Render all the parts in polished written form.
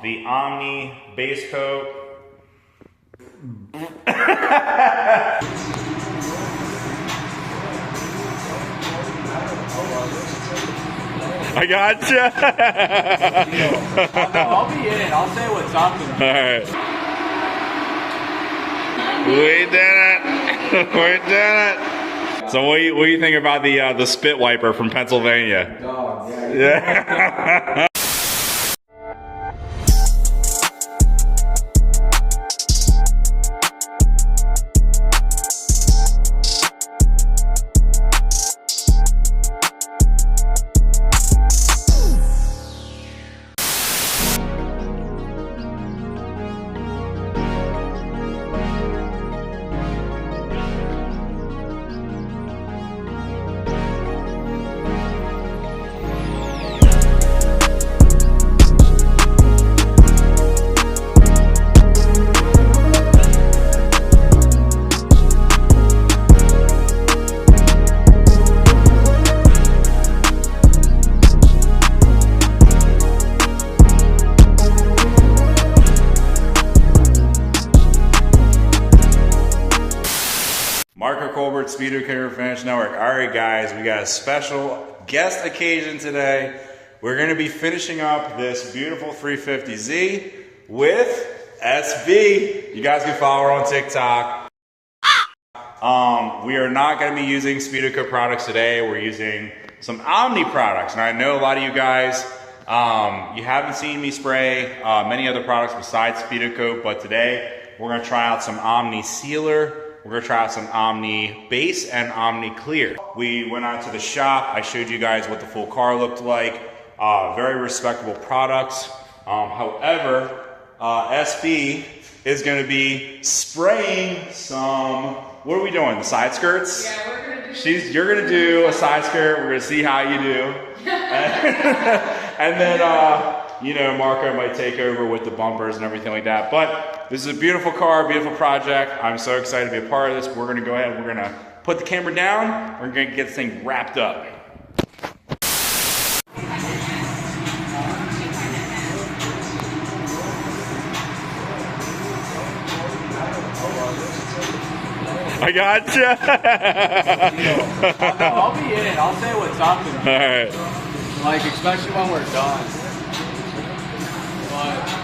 the Omni base coat. I gotcha. I'll be in it. I'll say what's up. Alright. We did it. We did it. So what do you think about the spit wiper from Pennsylvania? Oh, yeah. Yeah. Speedokote Finish Network. Alright guys, we got a special guest occasion today. We're going to be finishing up this beautiful 350Z with SB. You guys can follow her on TikTok. We are not going to be using Speedokote products today. We're using some Omni products. And I know a lot of you guys, you haven't seen me spray many other products besides Speedokote, but today we're going to try out some Omni Sealer. We're gonna try out some Omni Base and Omni Clear. We went out to the shop. I showed you guys what the full car looked like. Very respectable products. However, SB is gonna be spraying some, what are we doing, the side skirts? Yeah, we're gonna do You're gonna do a side skirt. We're gonna see how you do. And then, you know, Marco might take over with the bumpers and everything like that. But this is a beautiful car, beautiful project. I'm so excited to be a part of this. We're gonna go ahead, we're gonna put the camera down. We're gonna get this thing wrapped up. I gotcha. I'll be in it. I'll say what's up. Alright. Like, especially when we're done. But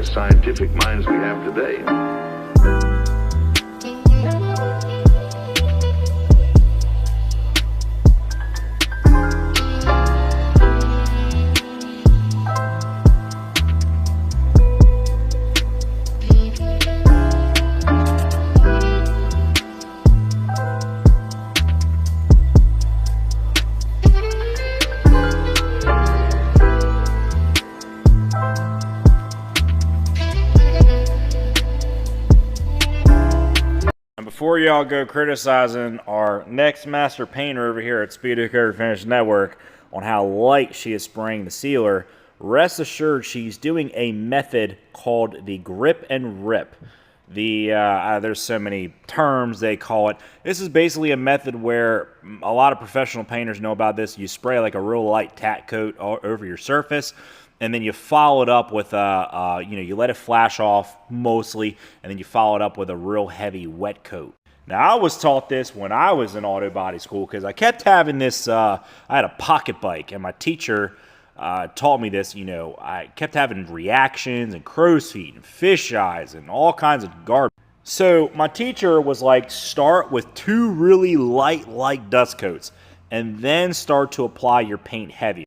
scientific minds we have today. Before y'all go criticizing our next master painter over here at Speedokote Finish Network on how light she is spraying the sealer, rest assured she's doing a method called the grip and rip. There's so many terms they call it. This is basically a method where a lot of professional painters know about this. You spray like a real light tack coat over your surface, and then you follow it up with you let it flash off mostly, and then you follow it up with a real heavy wet coat. Now, I was taught this when I was in auto body school because I kept having this, I had a pocket bike, and my teacher taught me this. I kept having reactions and crow's feet and fish eyes and all kinds of garbage. So my teacher was like, start with 2 really light dust coats and then start to apply your paint heavy.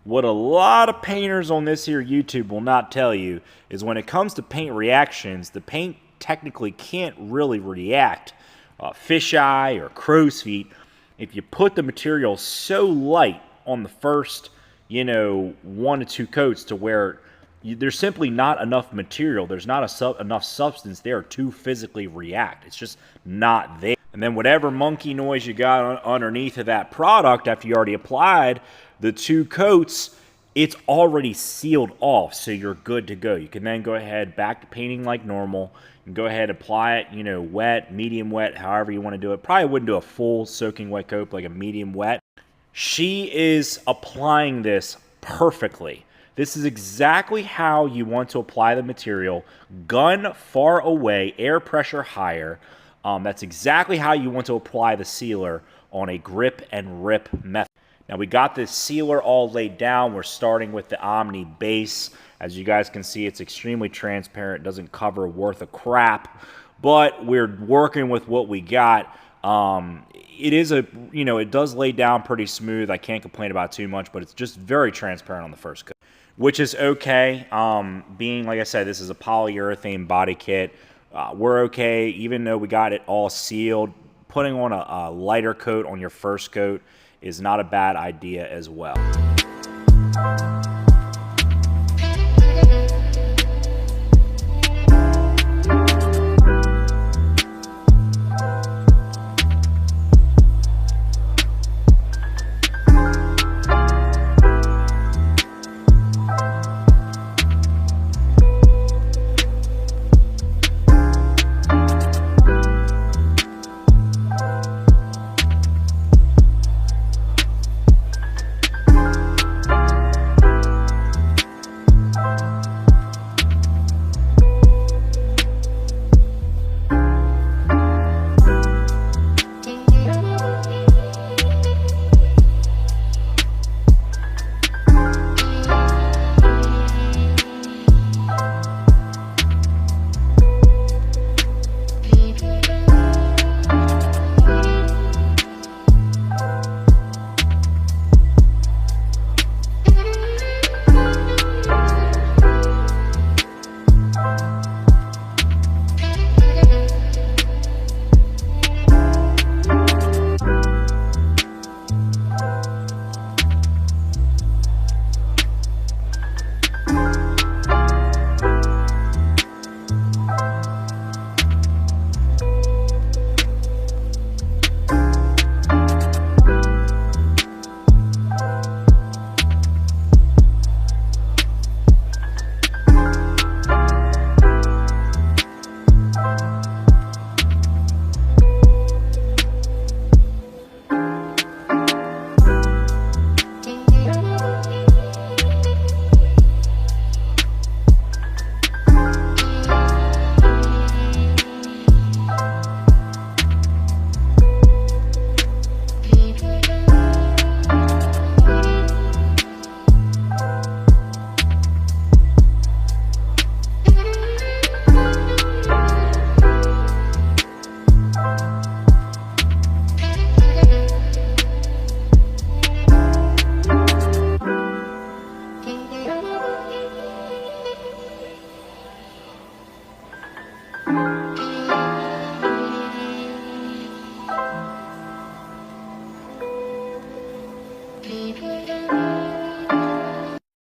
What a lot of painters on this here YouTube will not tell you is when it comes to paint reactions, the paint technically can't really react fisheye or crow's feet if you put the material so light on the first 1 to 2 coats to where there's simply not enough material, there's not enough substance there to physically react. It's just not there. And And then whatever monkey noise you got underneath of that product after you already applied the 2 coats, it's already sealed off, so you're good to go. You can then go ahead back to painting like normal and go ahead apply it, you know, wet, medium wet, however you want to do it. Probably wouldn't do a full soaking wet coat, like a medium wet. She is applying this perfectly. This is exactly how you want to apply the material. Gun far away, air pressure higher. That's exactly how you want to apply the sealer on a grip and rip method. Now we got this sealer all laid down. We're starting with the Omni base. As you guys can see, it's extremely transparent. It doesn't cover worth a crap, but we're working with what we got. It is a, you know, it does lay down pretty smooth. I can't complain about too much, but it's just very transparent on the first coat, which is okay. Being, like I said, this is a polyurethane body kit. We're okay, even though we got it all sealed. Putting on a lighter coat on your first coat is not a bad idea as well.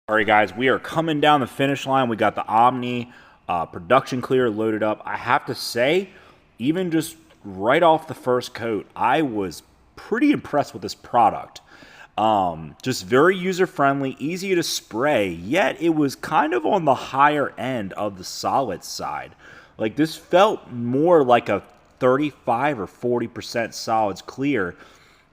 All right, guys, we are coming down the finish line. We got the Omni production clear loaded up. I have to say, even just right off the first coat, I was pretty impressed with this product. Just very user-friendly, easy to spray, yet it was kind of on the higher end of the solid side. Like, this felt more like a 35 or 40% solids clear,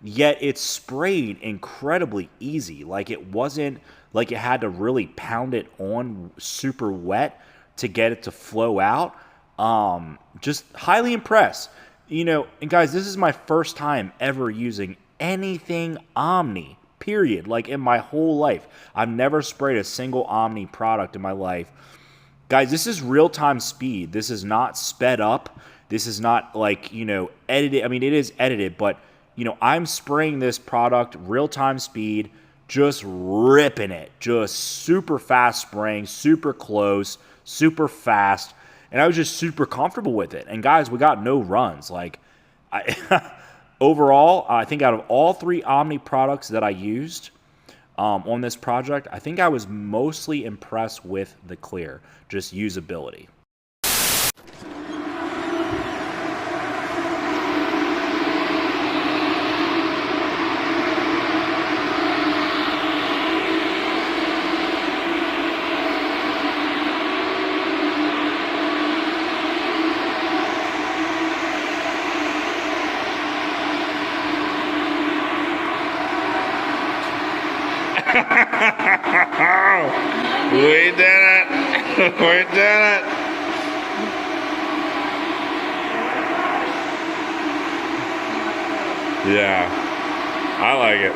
yet it sprayed incredibly easy. Like, it wasn't like you had to really pound it on super wet to get it to flow out. Just highly impressed. You know, and guys, this is my first time ever using anything Omni, period. Like, in my whole life. I've never sprayed a single Omni product in my life. Guys, this is real-time speed. This is not sped up. This is not, like, you know, edited. I mean, it is edited, but, you know, I'm spraying this product real-time speed, just ripping it. Just super fast spraying, super close, super fast. And I was just super comfortable with it. And, guys, we got no runs. Like, overall, I think out of all 3 Omni products that I used on this project, I think I was mostly impressed with the clear, just usability. We did it. We did it. Yeah, I like it.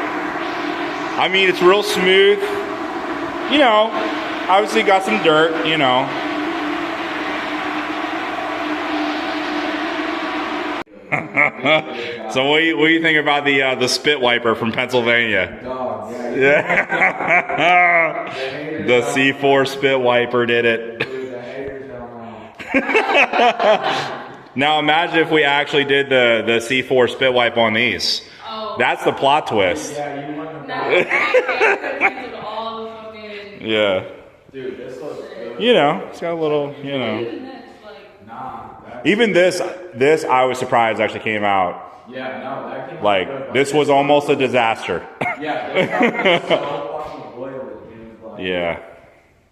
I mean, it's real smooth. You know, obviously got some dirt, you know. So what do you think about the spit wiper from Pennsylvania? Dog, Yeah. The C4 spit wiper did it. Dude, the haters don't know. Now imagine if we actually did the C4 spit wipe on these. Oh. That's the plot twist. Yeah, you wouldn't No, have I of all the fucking. Yeah. Dude, this looks good. You know, it's got a little, you know. Even this, like, Nah. Even this I was surprised actually came out. Yeah, no, that came out Like, good, this was almost a disaster. Yeah, this stuff is so fucking oily, dude. Like, Yeah.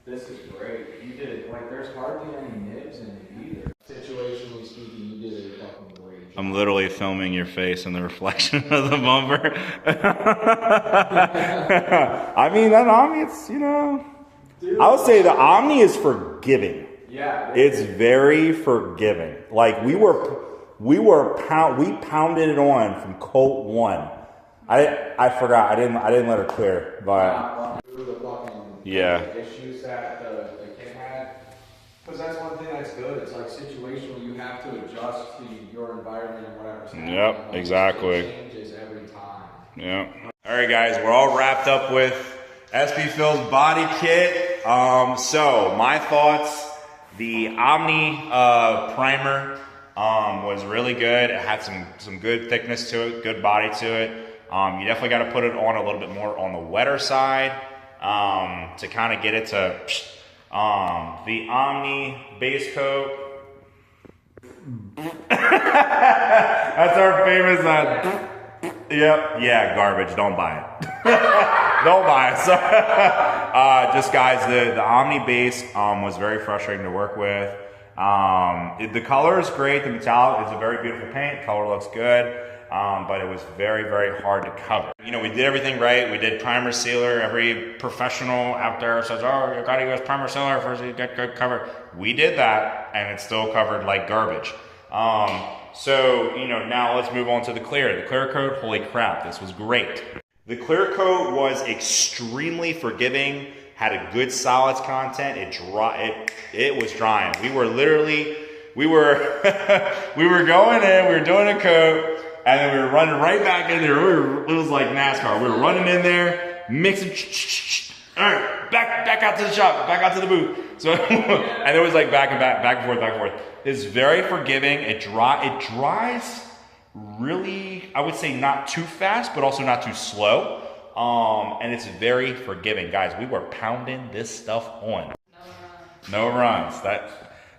This is great. You did, like, there's hardly any nibs in it either. Situationally speaking, you did a fucking great job. I'm literally filming your face in the reflection of the bumper. I mean, that Omni, it's, you know, Dude, I would say the Omni is forgiving. yeah, It's very forgiving. Like we pounded it on from Colt 1. I forgot. I didn't let her clear, but through the fucking yeah. issues that the kid had. Because that's one thing that's good. It's like situational. You have to adjust to your environment and whatever's happening. Yep, Like, exactly. It changes every time. Yeah. All right, guys, we're all wrapped up with SP Phil's body kit. So my thoughts: the Omni primer was really good. It had some good thickness to it, good body to it. You definitely got to put it on a little bit more on the wetter side to kind of get it to. The Omni base coat. That's our famous. Yep. Yeah, garbage. Don't buy it. Don't buy it. So, just guys, the Omni base was very frustrating to work with. The color is great. The metallic is a very beautiful paint. Color looks good. But it was very, very hard to cover. You know, we did everything right. We did primer sealer. Every professional out there says, oh, you gotta use primer sealer first you get good cover. We did that, and it's still covered like garbage. So, you know, now let's move on to the clear. The clear coat, holy crap, this was great. The clear coat was extremely forgiving, had a good solids content. It was drying. We were literally, we were going in, we were doing a coat, and then we were running right back in there. It was like NASCAR. We were running in there, mixing, all right, back out to the shop, back out to the booth. So, and it was like back and forth. It's very forgiving. It dries really, I would say not too fast, but also not too slow. And it's very forgiving. Guys, we were pounding this stuff on. No runs.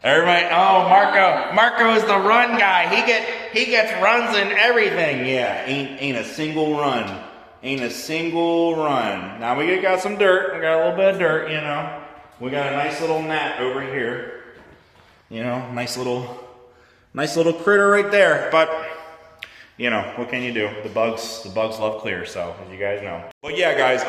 Everybody, oh, Marco is the run guy. He gets runs in everything. Yeah, ain't a single run. Ain't a single run. Now we got some dirt. We got a little bit of dirt, you know. We got a nice little gnat over here. You know, nice little critter right there. But you know, what can you do? The bugs love clear, so as you guys know. But yeah, guys,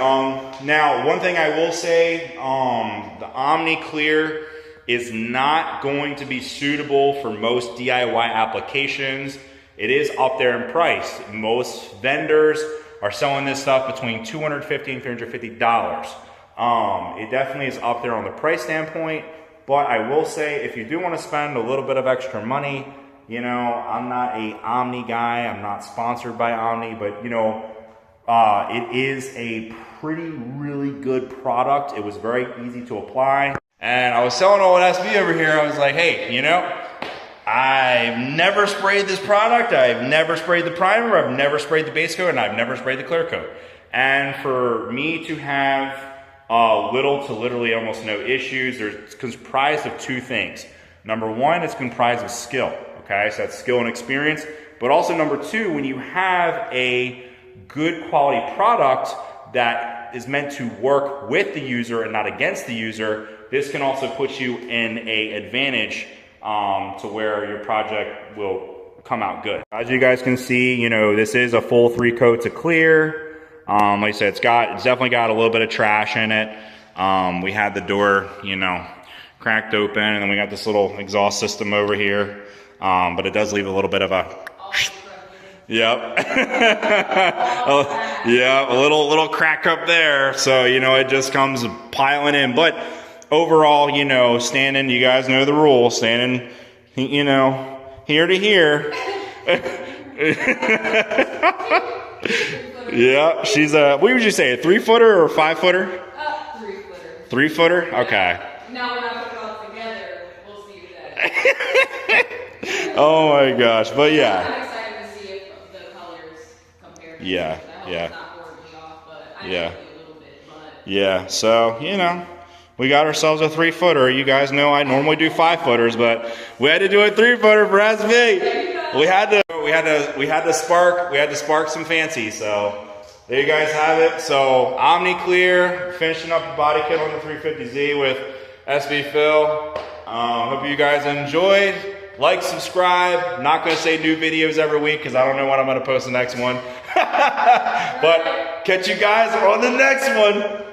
now one thing I will say, the Omni Clear is not going to be suitable for most DIY applications. It is up there in price. Most vendors are selling this stuff between $250 and $350. It definitely is up there on the price standpoint, but I will say if you do want to spend a little bit of extra money, you know, I'm not a Omni guy, I'm not sponsored by Omni, but you know, it is a really good product. It was very easy to apply. And I was telling old SB over here, I was like, hey, you know, I've never sprayed this product, I've never sprayed the primer, I've never sprayed the base coat, and I've never sprayed the clear coat. And for me to have little to literally almost no issues, it's comprised of two things. Number one, it's comprised of skill, okay? So that's skill and experience. But also number two, when you have a good quality product that is meant to work with the user and not against the user, this can also put you in an advantage to where your project will come out good. As you guys can see, you know, this is a full 3 coats of clear. Like I said, it's definitely got a little bit of trash in it. We had the door, you know, cracked open, and then we got this little exhaust system over here. But it does leave a little bit of a, yep. Yeah, a little crack up there. So, you know, it just comes piling in. But overall, you know, standing, you guys know the rule, standing, you know, here to here. Yeah, she's what would you say, a 3-footer or a 5-footer? 3-footer. 3-footer? Okay. Now when I put it all together, we'll see that. Oh my gosh, but yeah. I'm excited to see if the colors compare. Yeah, I hope yeah. it's not horribly off, but I Yeah. know a little bit, but. Yeah, so, you know, we got ourselves a 3-footer. You guys know I normally do 5-footers, but we had to do a 3-footer for SB. We had to spark some fancy. So there you guys have it. So Omni Clear, finishing up the body kit on the 350Z with SB Phil. Hope you guys enjoyed. Like, subscribe. Not gonna say new videos every week because I don't know when I'm gonna post the next one. But catch you guys on the next one.